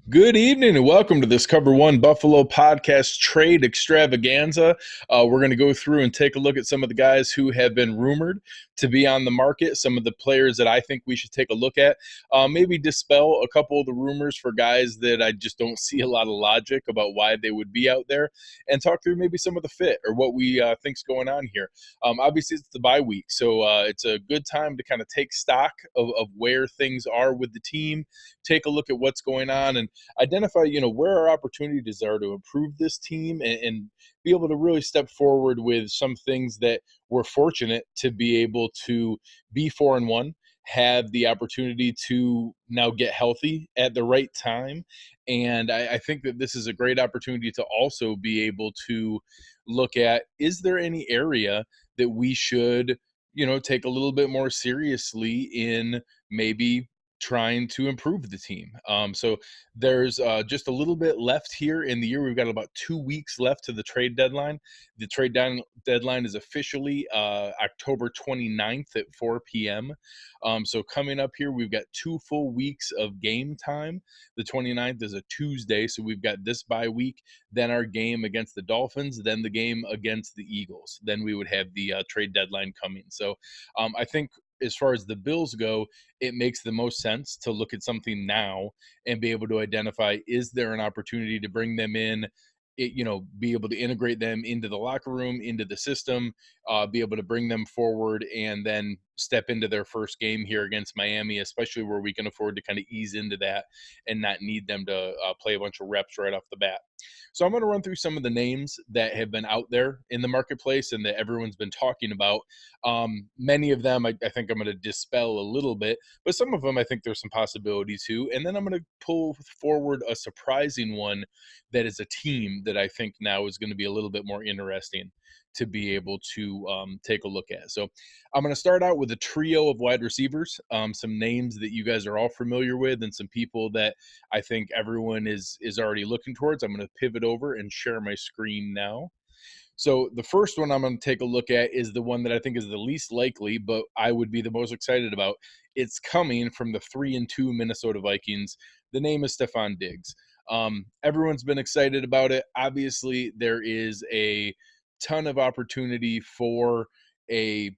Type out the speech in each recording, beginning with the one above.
Good evening and welcome to this Cover One Buffalo podcast trade extravaganza. We're going to go through and take a look at some of the guys who have been rumored to be on the market, some of the players that I think we should take a look at, maybe dispel a couple of the rumors for guys that I just don't see a lot of logic about why they would be out there, and talk through maybe some of the fit or what we think's going on here. Obviously, it's the bye week, so it's a good time to kind of take stock of where things are with the team, take a look at what's going on, and identify, where our opportunities are to improve this team and be able to really step forward with some things that we're fortunate to be able to be 4-1, have the opportunity to now get healthy at the right time. And I think that this is a great opportunity to also be able to look at, is there any area that we should, take a little bit more seriously in maybe trying to improve the team. So there's just a little bit left here in the year. We've got about 2 weeks left to the trade deadline. The deadline is officially October 29th at 4 p.m. So coming up here, we've got 2 full weeks of game time. The 29th is a Tuesday, so we've got this bye week, then our game against the Dolphins, then the game against the Eagles. Then we would have the trade deadline coming. So I think as far as the Bills go, it makes the most sense to look at something now and be able to identify, is there an opportunity to bring them in, be able to integrate them into the locker room, into the system, be able to bring them forward and then step into their first game here against Miami, especially where we can afford to kind of ease into that and not need them to play a bunch of reps right off the bat. So I'm going to run through some of the names that have been out there in the marketplace and that everyone's been talking about. Many of them I think I'm going to dispel a little bit, but some of them I think there's some possibility to. And then I'm going to pull forward a surprising one that is a team that I think now is going to be a little bit more interesting to be able to take a look at. So I'm going to start out with a trio of wide receivers, some names that you guys are all familiar with and some people that I think everyone is already looking towards. I'm going to pivot over and share my screen now. So the first one I'm going to take a look at is the one that I think is the least likely, but I would be the most excited about. It's coming from the 3-2 Minnesota Vikings. The name is Stefon Diggs. Everyone's been excited about it. Obviously, there is a ton of opportunity for a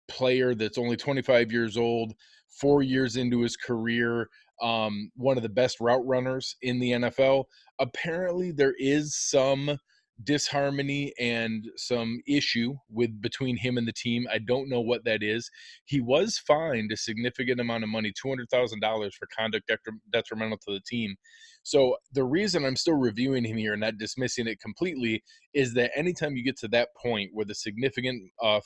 player that's only 25 years old, 4 years into his career, one of the best route runners in the NFL. Apparently, there is some disharmony and some issue with between him and the team. I don't know what that is. He was fined a significant amount of money, $200,000 for conduct detrimental to the team. So the reason I'm still reviewing him here and not dismissing it completely is that anytime you get to that point where the significant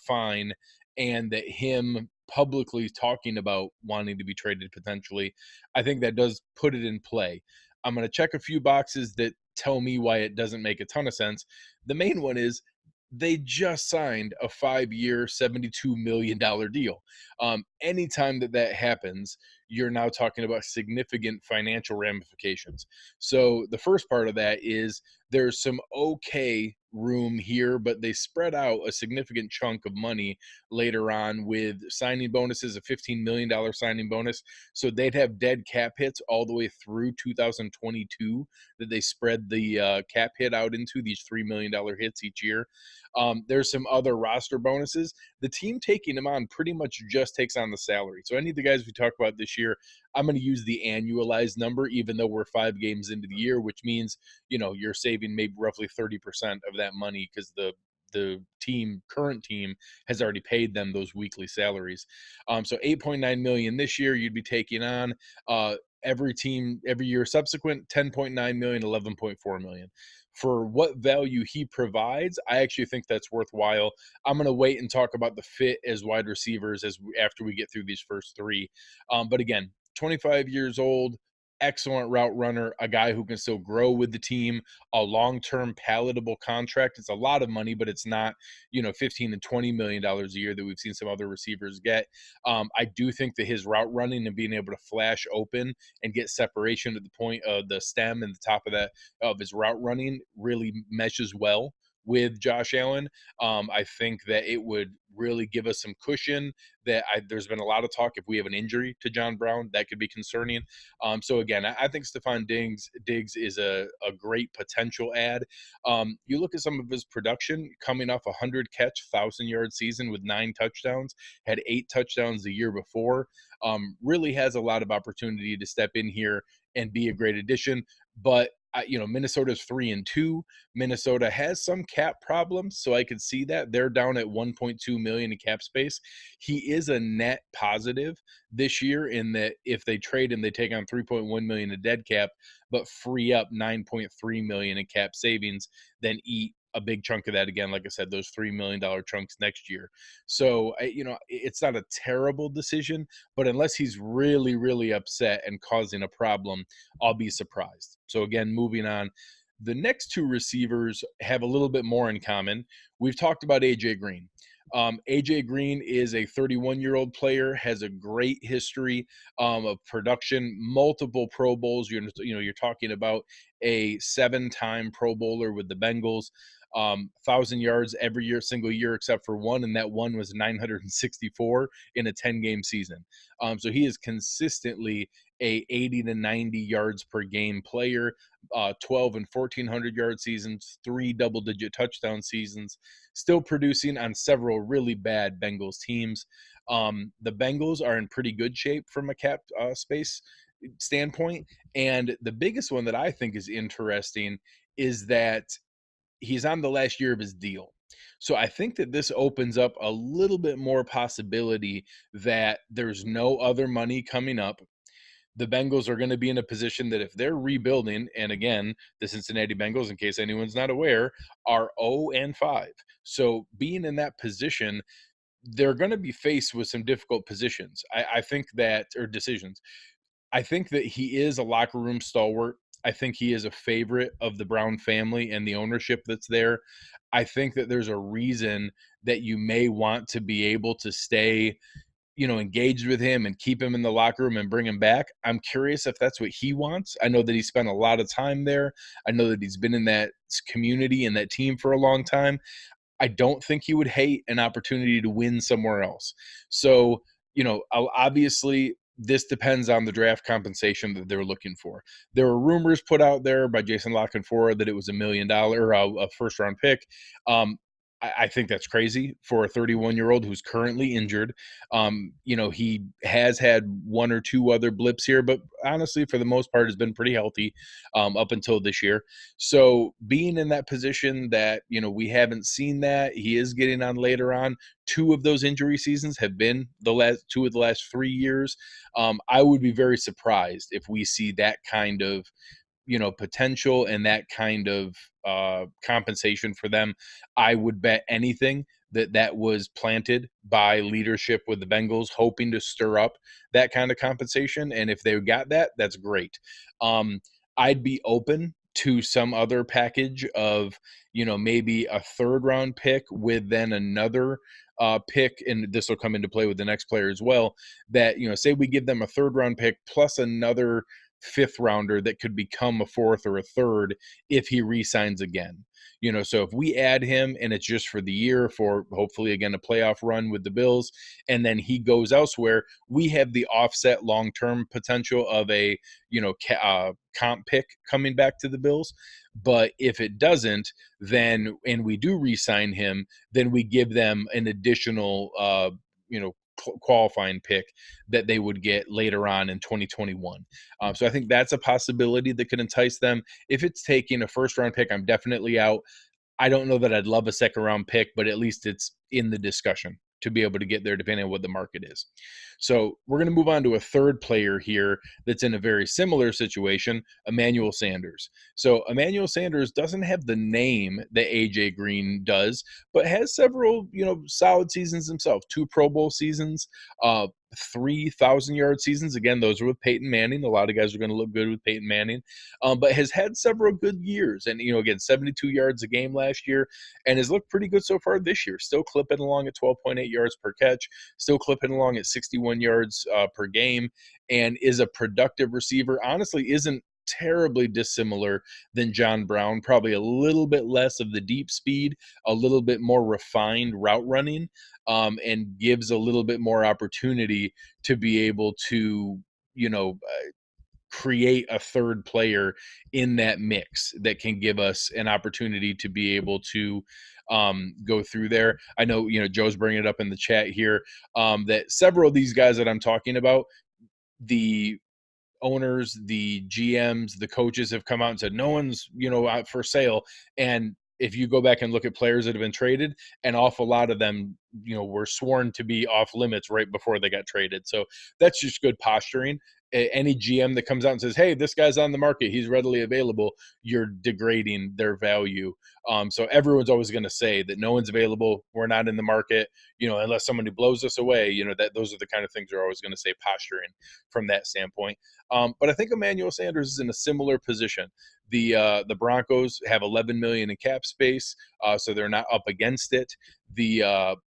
fine and that him publicly talking about wanting to be traded potentially, I think that does put it in play. I'm going to check a few boxes that tell me why it doesn't make a ton of sense. The main one is they just signed a 5-year, $72 million deal. Anytime that happens, you're now talking about significant financial ramifications. So the first part of that is there's some okay room here, but they spread out a significant chunk of money later on with signing bonuses, a $15 million signing bonus. So they'd have dead cap hits all the way through 2022 that they spread the cap hit out into, these $3 million hits each year. There's some other roster bonuses. The team taking him on pretty much just takes on the salary. So any of the guys we talk about this year, I'm going to use the annualized number, even though we're 5 games into the year, which means, you're saving maybe roughly 30% of that money because the current team has already paid them those weekly salaries. So 8.9 million this year you'd be taking on. Every year subsequent, 10.9 million, 11.4 million. For what value he provides, I actually think that's worthwhile. I'm going to wait and talk about the fit as wide receivers after we get through these first 3. But again, 25 years old, excellent route runner, a guy who can still grow with the team, a long-term palatable contract. It's a lot of money, but it's not, $15 and $20 million a year that we've seen some other receivers get. I do think that his route running and being able to flash open and get separation at the point of the stem and the top of his route running really meshes well with Josh Allen. I think that it would really give us some cushion. There's been a lot of talk if we have an injury to John Brown, that could be concerning. So again, I think Stefon Diggs is a great potential ad. You look at some of his production coming off a 100-catch, 1,000-yard season with 9 touchdowns, had 8 touchdowns the year before. Really has a lot of opportunity to step in here and be a great addition. But Minnesota's 3-2. Minnesota has some cap problems, so I could see that they're down at 1.2 million in cap space. He is a net positive this year in that if they trade him, they take on 3.1 million in dead cap, but free up 9.3 million in cap savings, then eat a big chunk of that again. Like I said, those $3 million chunks next year. So, it's not a terrible decision, but unless he's really, really upset and causing a problem, I'll be surprised. So again, moving on. The next 2 receivers have a little bit more in common. We've talked about AJ Green. AJ Green is a 31-year-old player, has a great history of production, multiple Pro Bowls. You're talking about a 7-time Pro Bowler with the Bengals. 1,000 yards every year, single year, except for one, and that one was 964 in a 10-game season. So he is consistently a 80 to 90 yards per game player, 12 and 1,400 yard seasons, 3 double-digit touchdown seasons, still producing on several really bad Bengals teams. The Bengals are in pretty good shape from a cap space standpoint, and the biggest one that I think is interesting is that he's on the last year of his deal. So I think that this opens up a little bit more possibility that there's no other money coming up. The Bengals are going to be in a position that if they're rebuilding, and again, the Cincinnati Bengals, in case anyone's not aware, are 0-5. So being in that position, they're going to be faced with some difficult positions. I think that, or decisions. I think that he is a locker room stalwart. I think he is a favorite of the Brown family and the ownership that's there. I think that there's a reason that you may want to be able to stay, engaged with him and keep him in the locker room and bring him back. I'm curious if that's what he wants. I know that he spent a lot of time there. I know that he's been in that community and that team for a long time. I don't think he would hate an opportunity to win somewhere else. So, obviously this depends on the draft compensation that they're looking for. There were rumors put out there by Jason La Canfora that it was $1 million, a first round pick. I think that's crazy for a 31-year-old who's currently injured. He has had 1 or 2 other blips here, but honestly, for the most part, has been pretty healthy up until this year. So being in that position that, we haven't seen that, he is getting on later on. 2 of those injury seasons have been the last 2 of the last 3 years. I would be very surprised if we see that kind of potential and that kind of compensation for them. I would bet anything that was planted by leadership with the Bengals, hoping to stir up that kind of compensation. And if they got that, that's great. I'd be open to some other package of, maybe a 3rd round pick with then another pick, and this will come into play with the next player as well, that, say we give them a 3rd round pick plus another 5th rounder that could become a 4th or a 3rd if he re-signs again. So if we add him and it's just for the year for hopefully again a playoff run with the Bills, and then he goes elsewhere, we have the offset long-term potential of a comp pick coming back to the Bills. But if it doesn't, then and we do re-sign him, then we give them an additional qualifying pick that they would get later on in 2021. So I think that's a possibility that could entice them. If it's taking a 1st round pick, I'm definitely out. I don't know that I'd love a 2nd round pick, but at least it's in the discussion to be able to get there depending on what the market is. So we're going to move on to a 3rd player here that's in a very similar situation, Emmanuel Sanders. So Emmanuel Sanders doesn't have the name that AJ Green does, but has several, solid seasons himself. 2 Pro Bowl seasons, 3,000-yard seasons. Again, those are with Peyton Manning. A lot of guys are going to look good with Peyton Manning, but has had several good years. And, again, 72 yards a game last year and has looked pretty good so far this year. Still clipping along at 12.8 yards per catch, still clipping along at 61 yards per game, and is a productive receiver. Honestly, isn't terribly dissimilar than John Brown, probably a little bit less of the deep speed, a little bit more refined route running, and gives a little bit more opportunity to be able to, you know, create a third player in that mix that can give us an opportunity to be able to go through there. I know, you know, Joe's bringing it up in the chat here, that several of these guys that I'm talking about, the owners, the GMs, the coaches have come out and said no one's, you know, out for sale. And if you go back and look at players that have been traded, an awful lot of them, you know, were sworn to be off limits right before they got traded. So that's just good posturing. Any GM that comes out and says, "Hey, this guy's on the market, he's readily available," you're degrading their value. So everyone's always going to say that no one's available, we're not in the market, you know, unless somebody blows us away. You know, that those are the kind of things they're always going to say, posturing from that standpoint. But I think Emmanuel Sanders is in a similar position. The Broncos have 11 million in cap space, so they're not up against it. The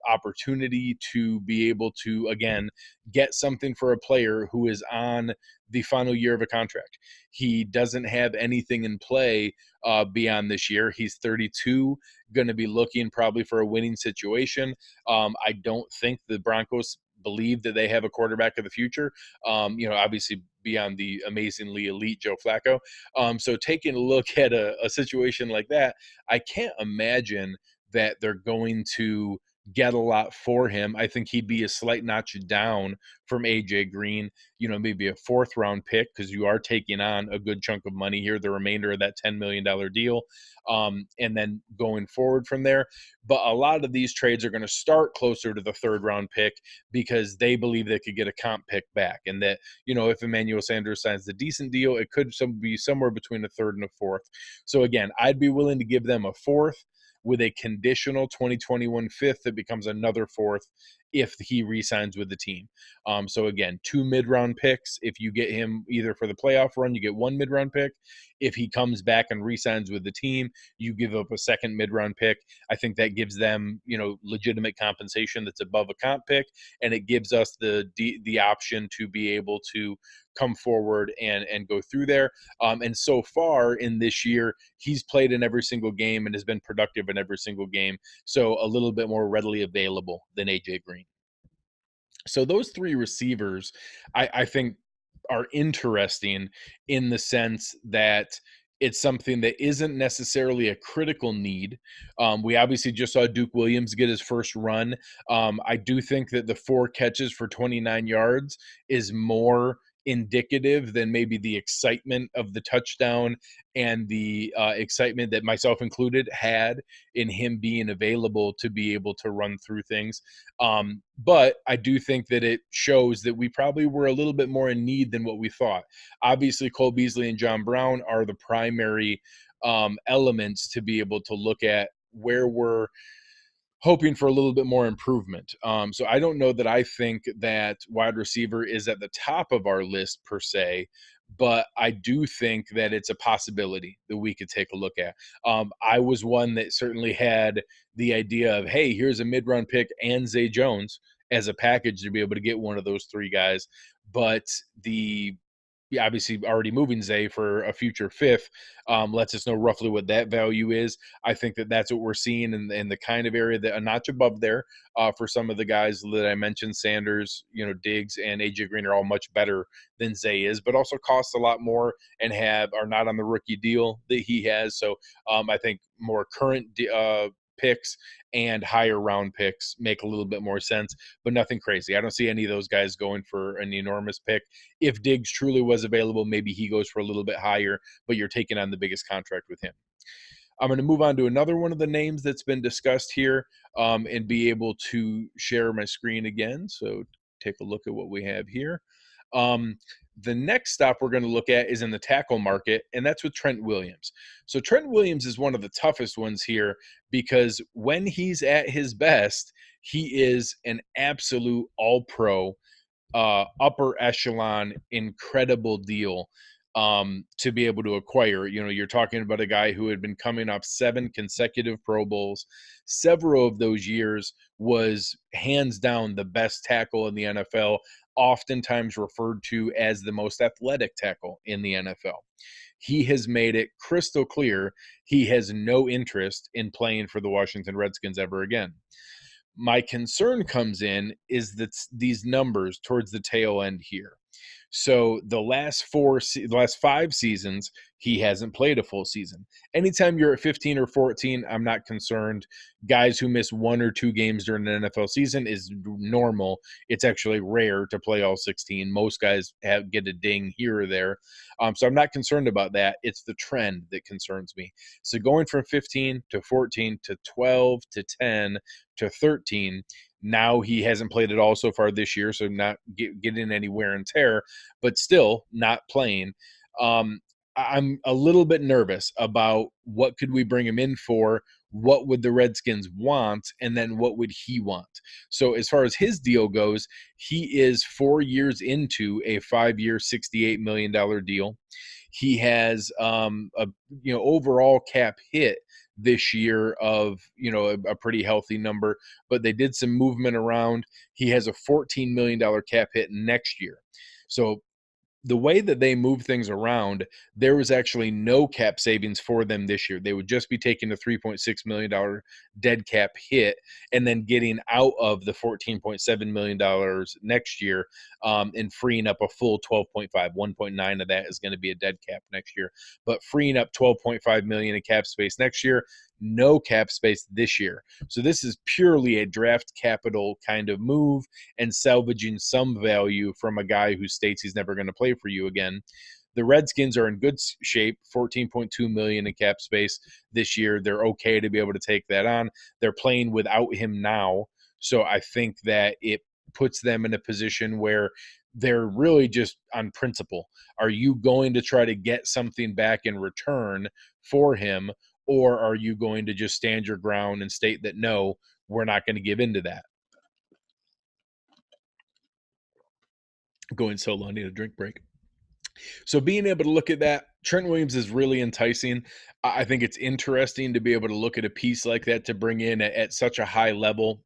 opportunity to be able to again get something for a player who is on the final year of a contract. He doesn't have anything in play beyond this year. He's 32, going to be looking probably for a winning situation. I don't think the Broncos believe that they have a quarterback of the future. You know, obviously beyond the amazingly elite Joe Flacco. So taking a look at a situation like that, I can't imagine that they're going to get a lot for him. I think he'd be a slight notch down from AJ Green, you know, maybe a fourth round pick, because you are taking on a good chunk of money here, the remainder of that $10 million deal. And then going forward from there. But a lot of these trades are going to start closer to the third round pick because they believe they could get a comp pick back. And that, you know, if Emmanuel Sanders signs the decent deal, it could be somewhere between a third and a fourth. So again, I'd be willing to give them a fourth with a conditional 2021 fifth that becomes another fourth if he re-signs with the team. So again, 2 mid-round picks. If you get him either for the playoff run, you get 1 mid-round pick. If he comes back and re-signs with the team, you give up a second mid-round pick. I think that gives them, you know, legitimate compensation that's above a comp pick, and it gives us the option to be able to come forward and go through there. And so far in this year, he's played in every single game and has been productive in every single game. So a little bit more readily available than AJ Green. So those three receivers, I think, are interesting in the sense that it's something that isn't necessarily a critical need. We obviously just saw Duke Williams get his first run. I do think that the 4 catches for 29 yards is more indicative than maybe the excitement of the touchdown and the excitement that myself included had in him being available to be able to run through things. But I do think that it shows that we probably were a little bit more in need than what we thought. Obviously, Cole Beasley and John Brown are the primary elements to be able to look at where we're hoping for a little bit more improvement. So I don't know that I think that wide receiver is at the top of our list per se, but I do think that it's a possibility that we could take a look at. I was one that certainly had the idea of, hey, here's a mid-round pick and Zay Jones as a package to be able to get one of those 3 guys. But obviously already moving Zay for a future fifth lets us know roughly what that value is. I think that that's what we're seeing in the kind of area that a notch above there for some of the guys that I mentioned. Sanders, you know, Diggs and AJ Green are all much better than Zay is, but also cost a lot more and are not on the rookie deal that he has. So I think more current picks and higher round picks make a little bit more sense, but nothing crazy. I don't see any of those guys going for an enormous pick. If Diggs truly was available, maybe he goes for a little bit higher, but you're taking on the biggest contract with him. I'm going to move on to another one of the names that's been discussed here and be able to share my screen again. So take a look at what we have here. The next stop we're going to look at is in the tackle market, and that's with Trent Williams. So Trent Williams is one of the toughest ones here because when he's at his best, he is an absolute all-pro, upper echelon, incredible deal to be able to acquire. You know, you're talking about a guy who had been coming off 7 consecutive Pro Bowls. Several of those years was hands down the best tackle in the NFL, oftentimes referred to as the most athletic tackle in the NFL. he has made it crystal clear he has no interest in playing for the Washington Redskins ever again. My concern comes in is that these numbers towards the tail end here. So the last 5 seasons, he hasn't played a full season. Anytime you're at 15 or 14, I'm not concerned. Guys who miss 1 or 2 games during an NFL season is normal. It's actually rare to play all 16. Most guys get a ding here or there. So I'm not concerned about that. It's the trend that concerns me. So going from 15 to 14 to 12 to 10 to 13, now he hasn't played at all so far this year, so not getting any wear and tear, but still not playing. I'm a little bit nervous about what could we bring him in for, what would the Redskins want, and then what would he want. So as far as his deal goes, he is 4 years into a 5-year, $68 million deal. He has overall cap hit this year of a pretty healthy number, but they did some movement around. He has a $14 million cap hit next year. So the way that they move things around, there was actually no cap savings for them this year. They would just be taking a $3.6 million dead cap hit and then getting out of the $14.7 million next year and freeing up a full 12.5. 1.9 of that is going to be a dead cap next year. But freeing up 12.5 million in cap space next year, no cap space this year. So this is purely a draft capital kind of move and salvaging some value from a guy who states he's never going to play for you again. The Redskins are in good shape, 14.2 million in cap space this year. They're okay to be able to take that on. They're playing without him now. So I think that it puts them in a position where they're really just on principle. Are you going to try to get something back in return for him, or are you going to just stand your ground and state that, no, we're not going to give into that? Going solo, I need a drink break. So being able to look at that, Trent Williams is really enticing. I think it's interesting to be able to look at a piece like that to bring in at such a high level.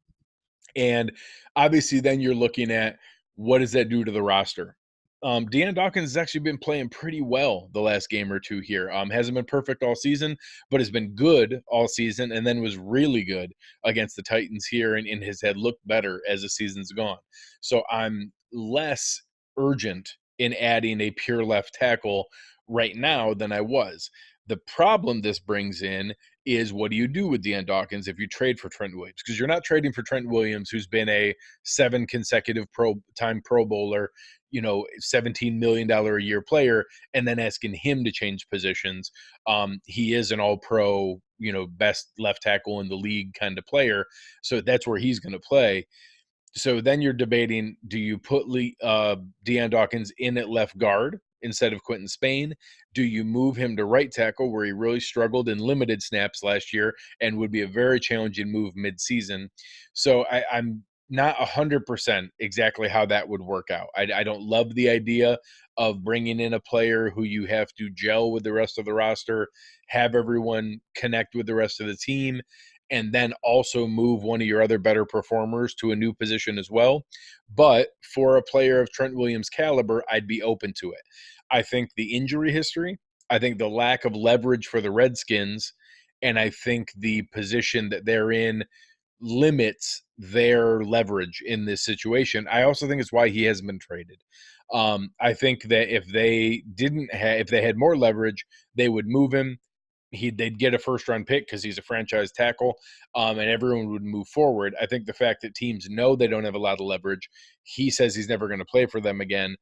And obviously then you're looking at what does that do to the roster? Deanna Dawkins has actually been playing pretty well the last game or two here. Hasn't been perfect all season, but has been good all season and then was really good against the Titans here and has had looked better as the season's gone. So I'm less urgent in adding a pure left tackle right now than I was. The problem this brings in is what do you do with Deanna Dawkins if you trade for Trent Williams? Because you're not trading for Trent Williams, who's been a 7 consecutive Pro Bowler, $17 million a year player, and then asking him to change positions. He is an all-pro, best left tackle in the league kind of player. So that's where he's going to play. So then you're debating, do you put Deanna Dawkins in at left guard instead of Quentin Spain? Do you move him to right tackle where he really struggled in limited snaps last year and would be a very challenging move midseason? So I'm not 100% exactly how that would work out. I don't love the idea of bringing in a player who you have to gel with the rest of the roster, have everyone connect with the rest of the team, and then also move one of your other better performers to a new position as well. But for a player of Trent Williams' caliber, I'd be open to it. I think the injury history, I think the lack of leverage for the Redskins, and I think the position that they're in limits their leverage in this situation. I also think it's why he hasn't been traded. I think that if they had more leverage, they would move him. They'd get a first-round pick because he's a franchise tackle, and everyone would move forward. I think the fact that teams know they don't have a lot of leverage, he says he's never going to play for them again,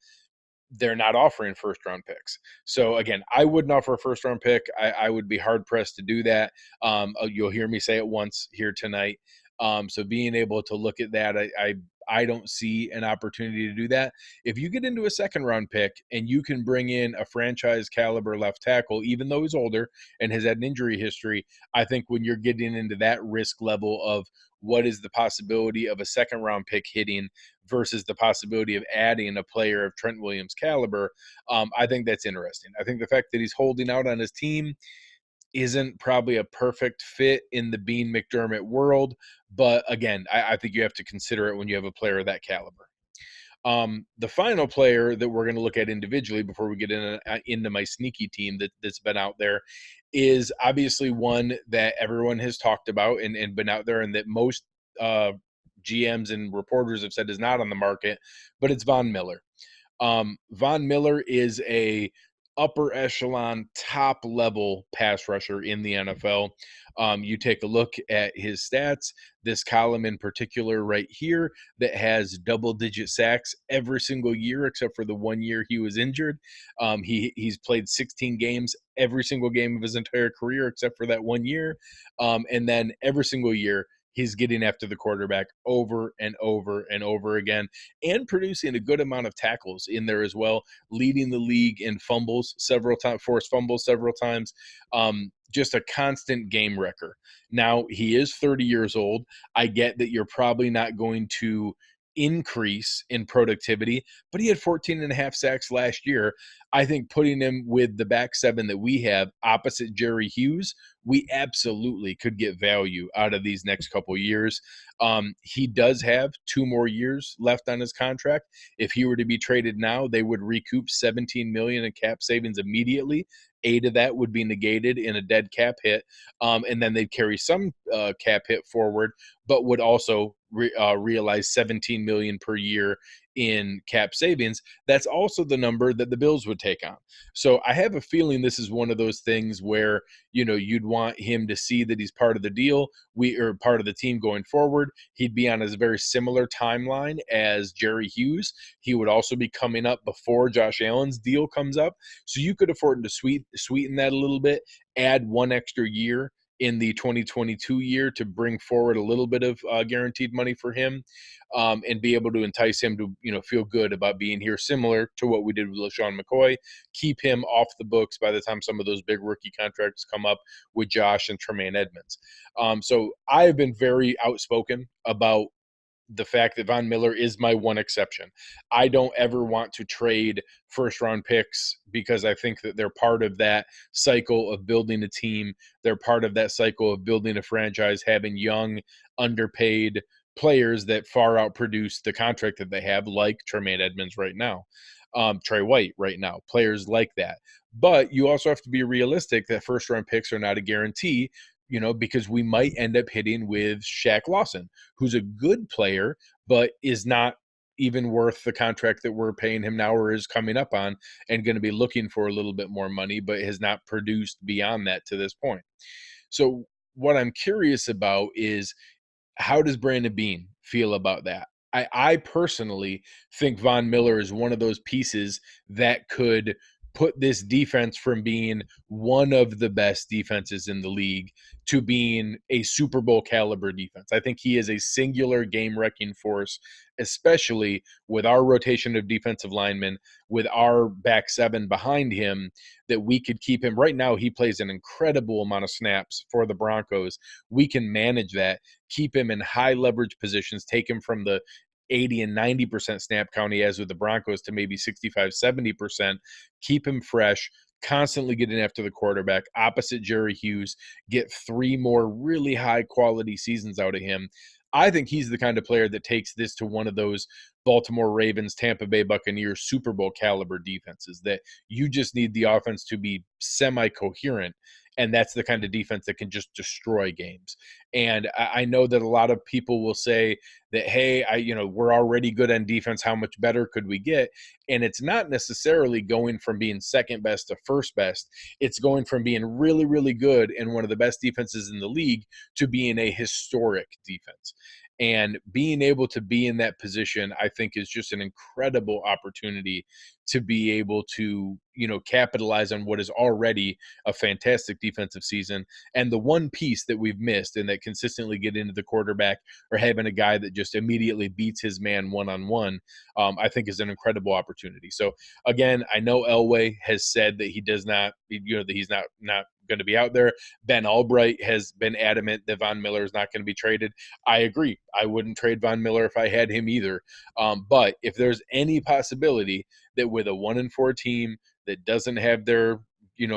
they're not offering first-round picks. So, again, I wouldn't offer a first-round pick. I would be hard-pressed to do that. You'll hear me say it once here tonight. So being able to look at that, I don't see an opportunity to do that. If you get into a second-round pick and you can bring in a franchise caliber left tackle, even though he's older and has had an injury history, I think when you're getting into that risk level of what is the possibility of a second-round pick hitting versus the possibility of adding a player of Trent Williams' caliber, I think that's interesting. I think the fact that he's holding out on his team isn't probably a perfect fit in the Bean McDermott world. But again, I think you have to consider it when you have a player of that caliber. The final player that we're going to look at individually before we get into my sneaky team that's been out there is obviously one that everyone has talked about and been out there, and that most uh, GMs and reporters have said is not on the market, but it's Von Miller. Von Miller is a upper echelon, top level pass rusher in the NFL. You take a look at his stats, this column in particular right here that has double digit sacks every single year except for the 1 year he was injured. He's played 16 games every single game of his entire career except for that 1 year. And then every single year he's getting after the quarterback over and over and over again, and producing a good amount of tackles in there as well, leading the league in fumbles several times, forced fumbles several times. Just a constant game wrecker. Now, he is 30 years old. I get that you're probably not going to increase in productivity, but he had 14 and a half sacks last year. I think putting him with the back seven that we have opposite Jerry Hughes, we absolutely could get value out of these next couple years. He does have 2 more years left on his contract. If he were to be traded now, they would recoup 17 million in cap savings immediately. 8 of that would be negated in a dead cap hit, and then they'd carry some cap hit forward, but would also realize 17 million per year in cap savings. That's also the number that the Bills would take on. So I have a feeling this is one of those things where, you know, you'd want him to see that he's part of the deal. We are part of the team going forward. He'd be on a very similar timeline as Jerry Hughes. He would also be coming up before Josh Allen's deal comes up. So you could afford to sweeten that a little bit, add 1 extra year in the 2022 year to bring forward a little bit of guaranteed money for him, and be able to entice him to, you know, feel good about being here, similar to what we did with LaShawn McCoy. Keep him off the books by the time some of those big rookie contracts come up with Josh and Tremaine Edmonds. So I have been very outspoken about the fact that Von Miller is my one exception. I don't ever want to trade first round picks because I think that they're part of that cycle of building a team. They're part of that cycle of building a franchise, having young, underpaid players that far outproduce the contract that they have, like Tremaine Edmonds right now, Trey White right now, players like that. But you also have to be realistic that first round picks are not a guarantee, you know, because we might end up hitting with Shaq Lawson, who's a good player, but is not even worth the contract that we're paying him now or is coming up on, and going to be looking for a little bit more money, but has not produced beyond that to this point. So what I'm curious about is, how does Brandon Beane feel about that? I personally think Von Miller is one of those pieces that could put this defense from being one of the best defenses in the league to being a Super Bowl caliber defense. I think he is a singular game wrecking force, especially with our rotation of defensive linemen, with our back seven behind him, that we could keep him. Right now, he plays an incredible amount of snaps for the Broncos. We can manage that, keep him in high leverage positions, take him from the 80 and 90% snap count he has with the Broncos to maybe 65, 70%, keep him fresh, constantly getting after the quarterback, opposite Jerry Hughes, get 3 more really high quality seasons out of him. I think he's the kind of player that takes this to one of those Baltimore Ravens, Tampa Bay Buccaneers Super Bowl caliber defenses that you just need the offense to be semi-coherent, and that's the kind of defense that can just destroy games. And I know that a lot of people will say that, hey, we're already good on defense. How much better could we get? And it's not necessarily going from being second best to first best. It's going from being really, really good and one of the best defenses in the league to being a historic defense. And being able to be in that position, I think, is just an incredible opportunity to be able to, capitalize on what is already a fantastic defensive season. And the one piece that we've missed and that consistently get into the quarterback, or having a guy that just immediately beats his man one-on-one, I think is an incredible opportunity. So again, I know Elway has said that he does not, that he's not going to be out there. Ben Albright has been adamant that Von Miller is not going to be traded. I agree. I wouldn't trade Von Miller if I had him either. But if there's any possibility that with a 1-4 team that doesn't have their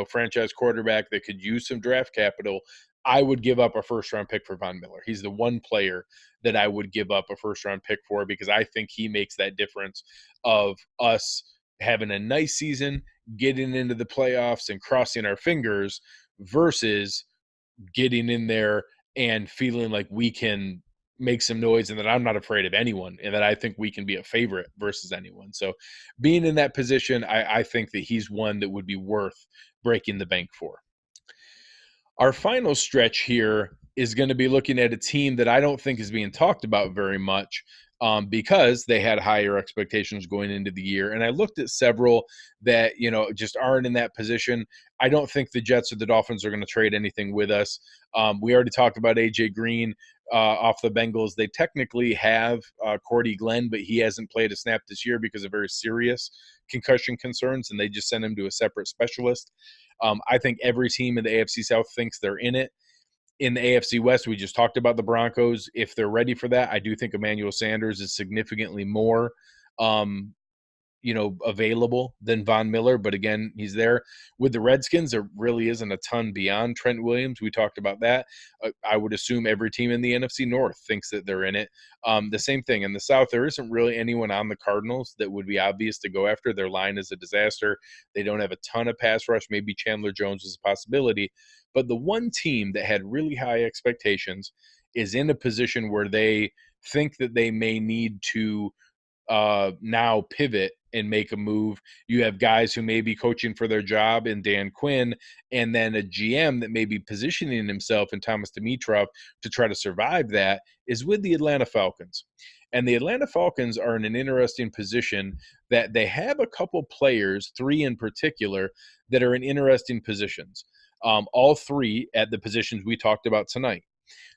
franchise quarterback that could use some draft capital, I would give up a first-round pick for Von Miller. He's the one player that I would give up a first-round pick for because I think he makes that difference of us having a nice season, getting into the playoffs and crossing our fingers versus getting in there and feeling like we can make some noise and that I'm not afraid of anyone and that I think we can be a favorite versus anyone. So being in that position, I think that he's one that would be worth breaking the bank for. Our final stretch here is going to be looking at a team that I don't think is being talked about very much because they had higher expectations going into the year. And I looked at several that, just aren't in that position. I don't think the Jets or the Dolphins are going to trade anything with us. We already talked about A.J. Green off the Bengals. They technically have Cordy Glenn, but he hasn't played a snap this year because of very serious concussion concerns, and they just sent him to a separate specialist. I think every team in the AFC South thinks they're in it. In the AFC West, we just talked about the Broncos. If they're ready for that, I do think Emmanuel Sanders is significantly more available than Von Miller. But again, he's there. With the Redskins, there really isn't a ton beyond Trent Williams. We talked about that. I would assume every team in the NFC North thinks that they're in it. The same thing in the South. There isn't really anyone on the Cardinals that would be obvious to go after. Their line is a disaster. They don't have a ton of pass rush. Maybe Chandler Jones is a possibility. But the one team that had really high expectations is in a position where they think that they may need to now pivot and make a move. You have guys who may be coaching for their job in Dan Quinn, and then a GM that may be positioning himself in Thomas Dimitroff to try to survive that is with the Atlanta Falcons. And the Atlanta Falcons are in an interesting position that they have a couple players, 3 in particular, that are in interesting positions. All 3 at the positions we talked about tonight.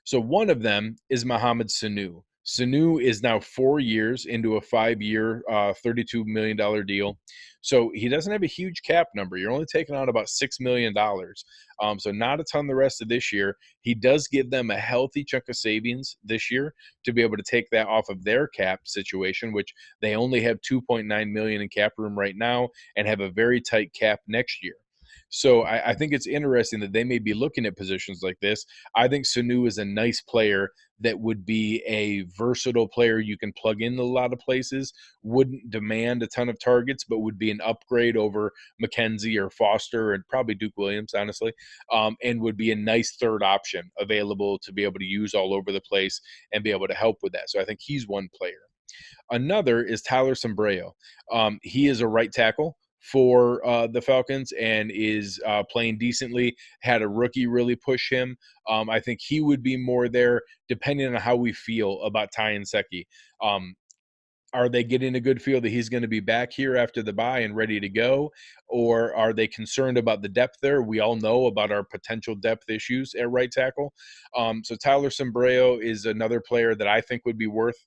So one of them is Mohamed Sanu. Sanu is now 4 years into a 5-year, $32 million deal. So he doesn't have a huge cap number. You're only taking on about $6 million. So not a ton the rest of this year. He does give them a healthy chunk of savings this year to be able to take that off of their cap situation, which they only have $2.9 million in cap room right now and have a very tight cap next year. So I think it's interesting that they may be looking at positions like this. I think Sanu is a nice player that would be a versatile player you can plug in a lot of places, wouldn't demand a ton of targets, but would be an upgrade over McKenzie or Foster and probably Duke Williams, honestly, and would be a nice third option available to be able to use all over the place and be able to help with that. So I think he's one player. Another is Tyler Sombrero. He is a right tackle for the Falcons and is playing decently. Had a rookie really push him. I think he would be more there depending on how we feel about Ty Nsekhe. Are they getting a good feel that he's going to be back here after the bye and ready to go? Or are they concerned about the depth there? We all know about our potential depth issues at right tackle. So Tyler Sombrero is another player that I think would be worth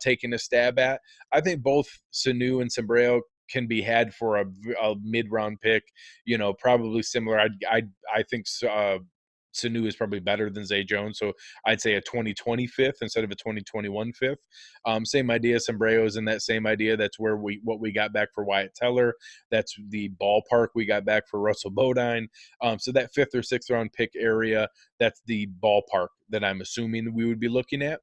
taking a stab at. I think both Sanu and Sombrero can be had for a mid-round pick, probably similar. I think Sanu is probably better than Zay Jones. So I'd say a 2020 fifth instead of a 2021 fifth. Same idea. Sombrero is in that same idea. That's where what we got back for Wyatt Teller. That's the ballpark we got back for Russell Bodine. So that 5th or 6th round pick area, that's the ballpark that I'm assuming we would be looking at.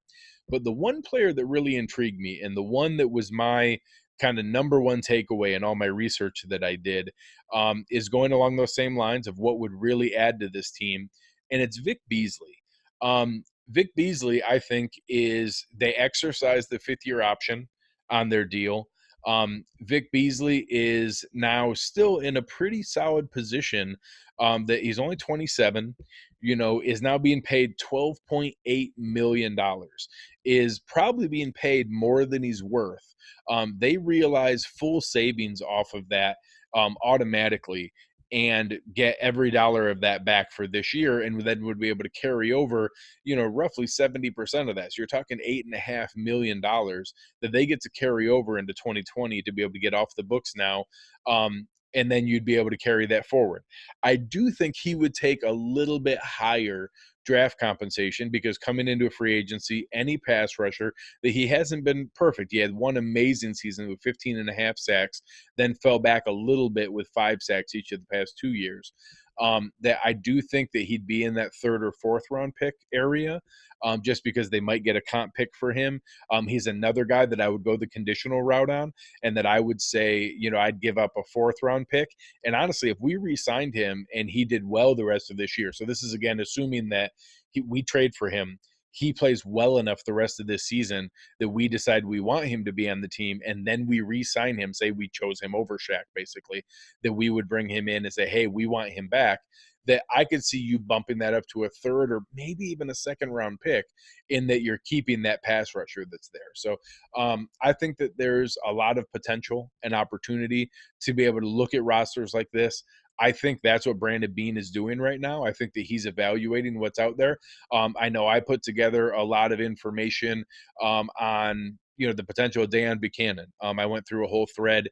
But the one player that really intrigued me and the one that was my kind of number one takeaway in all my research that I did is going along those same lines of what would really add to this team. And it's Vic Beasley. Vic Beasley, I think, they exercise the 5th-year option on their deal. Vic Beasley is now still in a pretty solid position that he's only 27, is now being paid $12.8 million, is probably being paid more than he's worth. They realize full savings off of that automatically and get every dollar of that back for this year, and then would be able to carry over, roughly 70% of that. So you're talking $8.5 million that they get to carry over into 2020 to be able to get off the books now. And then you'd be able to carry that forward. I do think he would take a little bit higher draft compensation, because coming into a free agency, any pass rusher, that he hasn't been perfect. He had one amazing season with 15 and a half sacks, then fell back a little bit with 5 sacks each of the past 2 years. That I do think that he'd be in that third or fourth round pick area, just because they might get a comp pick for him. He's another guy that I would go the conditional route on, and that I would say, I'd give up a fourth round pick. And honestly, if we re-signed him and he did well the rest of this year, so this is again assuming that we trade for him, he plays well enough the rest of this season that we decide we want him to be on the team, and then we re-sign him, say we chose him over Shaq, basically, that we would bring him in and say, hey, we want him back, that I could see you bumping that up to a third or maybe even a second round pick, in that you're keeping that pass rusher that's there. So I think that there's a lot of potential and opportunity to be able to look at rosters like this. I think that's what Brandon Beane is doing right now. I think that he's evaluating what's out there. I know I put together a lot of information on the potential of Deon Buchanan. I went through a whole thread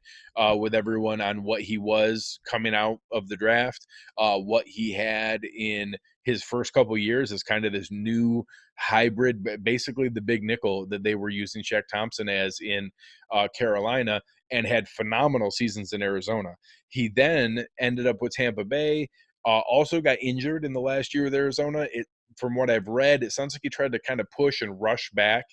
with everyone on what he was coming out of the draft, what he had in his first couple of years as kind of this new hybrid, basically the big nickel that they were using Shaq Thompson as in Carolina, and had phenomenal seasons in Arizona. He then ended up with Tampa Bay, also got injured in the last year with Arizona. From what I've read, it sounds like he tried to kind of push and rush back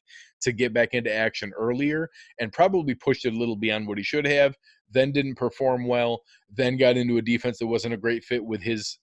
to get back into action earlier, and probably pushed it a little beyond what he should have, then didn't perform well, then got into a defense that wasn't a great fit with his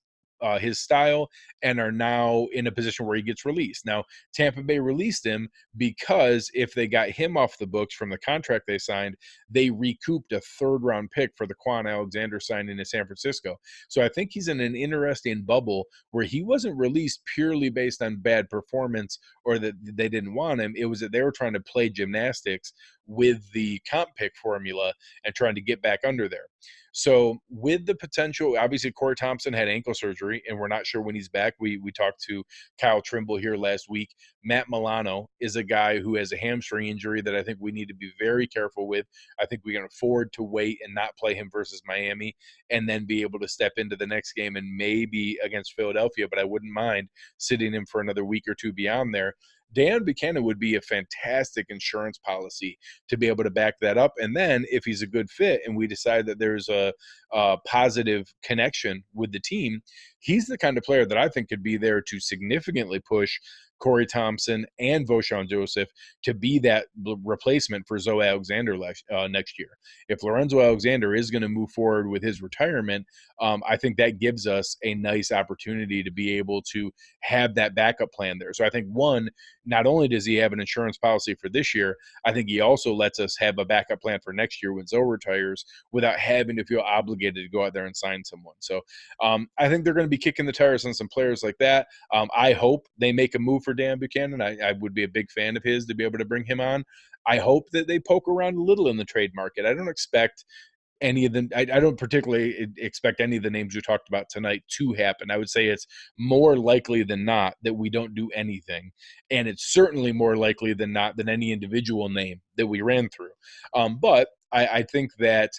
style, and are now in a position where he gets released. Now, Tampa Bay released him because if they got him off the books from the contract they signed, they recouped a third-round pick for the Quan Alexander signing in San Francisco. So I think he's in an interesting bubble where he wasn't released purely based on bad performance or that they didn't want him. It was that they were trying to play gymnastics with the comp pick formula and trying to get back under there. So with the potential, obviously Corey Thompson had ankle surgery, and we're not sure when he's back. We talked to Kyle Trimble here last week. Matt Milano is a guy who has a hamstring injury that I think we need to be very careful with. I think we can afford to wait and not play him versus Miami, and then be able to step into the next game and maybe against Philadelphia, but I wouldn't mind sitting him for another week or two beyond there. Dan Buchanan would be a fantastic insurance policy to be able to back that up. And then if he's a good fit and we decide that there's a positive connection with the team, he's the kind of player that I think could be there to significantly push Corey Thompson and Voshon Joseph to be that replacement for Zoe Alexander next year. If Lorenzo Alexander is going to move forward with his retirement, I think that gives us a nice opportunity to be able to have that backup plan there. So I think, one, not only does he have an insurance policy for this year, I think he also lets us have a backup plan for next year when Zoe retires without having to feel obligated to go out there and sign someone. So I think they're going to be kicking the tires on some players like that. I hope they make a move for Dan Buchanan. I would be a big fan of his to be able to bring him on. I hope that they poke around a little in the trade market. I don't expect any of them. I don't particularly expect any of the names we talked about tonight to happen. I would say it's more likely than not that we don't do anything. And it's certainly more likely than not than any individual name that we ran through. But I think that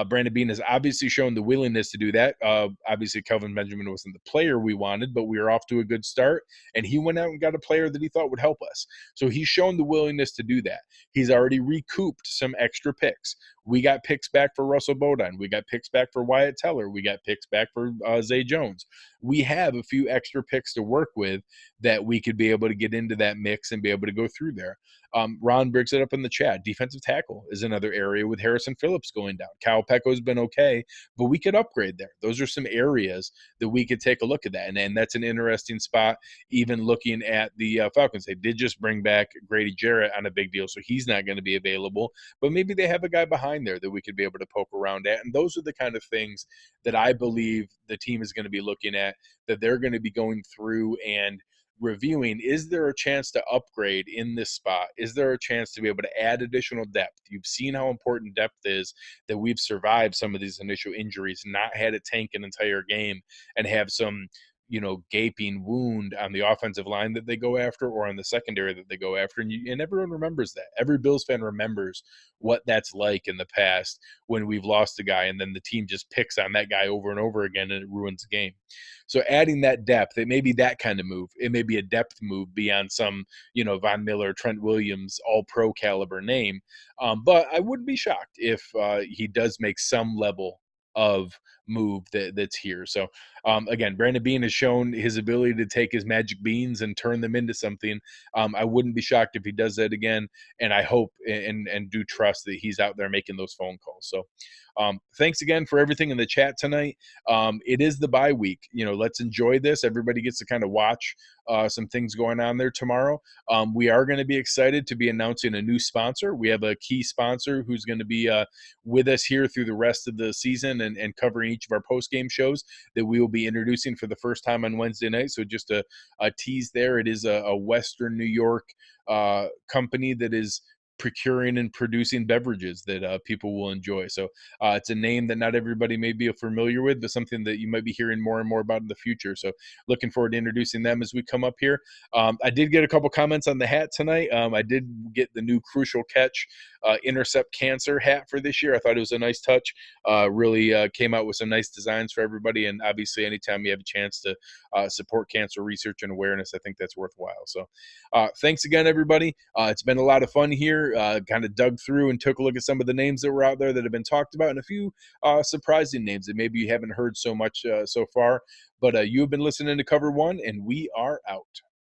Brandon Beane has obviously shown the willingness to do that. Obviously, Kelvin Benjamin wasn't the player we wanted, but we were off to a good start, and he went out and got a player that he thought would help us. So he's shown the willingness to do that. He's already recouped some extra picks. We got picks back for Russell Bodine. We got picks back for Wyatt Teller. We got picks back for Zay Jones. We have a few extra picks to work with that we could be able to get into that mix and be able to go through there. Ron brings it up in the chat. Defensive tackle is another area with Harrison Phillips going down. Cal Pecco's been okay, but we could upgrade there. Those are some areas that we could take a look at that. And that's an interesting spot, even looking at the Falcons. They did just bring back Grady Jarrett on a big deal, so he's not going to be available. But maybe they have a guy behind there that we could be able to poke around at. And those are the kind of things that I believe the team is going to be looking at, that they're going to be going through and reviewing. Is there a chance to upgrade in this spot? Is there a chance to be able to add additional depth? You've seen how important depth is, that we've survived some of these initial injuries, not had to tank an entire game and have some gaping wound on the offensive line that they go after or on the secondary that they go after. And everyone remembers that. Every Bills fan remembers what that's like in the past when we've lost a guy and then the team just picks on that guy over and over again and it ruins the game. So adding that depth, it may be that kind of move. It may be a depth move beyond some, Von Miller, Trent Williams, all pro caliber name. But I wouldn't be shocked if he does make some level of move that's here. So again, Brandon Beane has shown his ability to take his magic beans and turn them into something. I wouldn't be shocked if he does that again, and I hope and do trust that he's out there making those phone calls. So thanks again for everything in the chat tonight. It is the bye week. Let's enjoy this. Everybody gets to kind of watch some things going on there tomorrow. We are going to be excited to be announcing a new sponsor. We have a key sponsor who's going to be with us here through the rest of the season and covering each of our post-game shows that we will be introducing for the first time on Wednesday night. So just a tease there. It is a Western New York company that is procuring and producing beverages that people will enjoy. So it's a name that not everybody may be familiar with, but something that you might be hearing more and more about in the future. So looking forward to introducing them as we come up here. I did get a couple comments on the hat tonight. I did get the new Crucial Catch Intercept Cancer hat for this year. I thought it was a nice touch. Really came out with some nice designs for everybody. And obviously, anytime you have a chance to support cancer research and awareness, I think that's worthwhile. So thanks again, everybody. It's been a lot of fun here. Kind of dug through and took a look at some of the names that were out there that have been talked about and a few surprising names that maybe you haven't heard so much so far. But you have been listening to Cover One, and we are out.